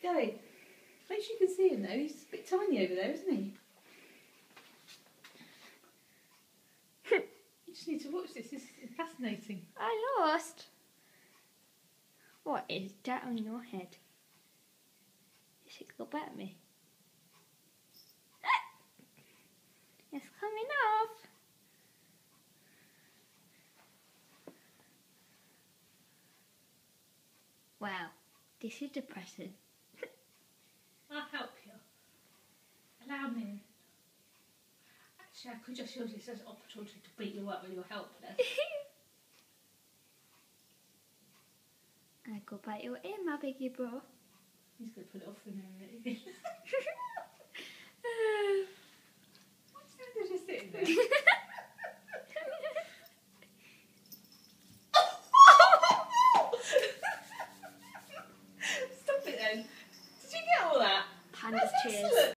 Going. Make sure you can see him though. He's a bit tiny over there, isn't he? You just need to watch this. This is fascinating. I lost. What is that on your head? Is it got at me? It's coming off. Wow, this is depressing. I'll help you. Allow me. Actually, I could just use this as an opportunity to beat you up when you're helpless. I go bite your ear, my biggie bro. He's going to put it off in a minute. What's that? They're just sitting there. Stop it then. Did you get all that? Panda's That's cheers. excellent.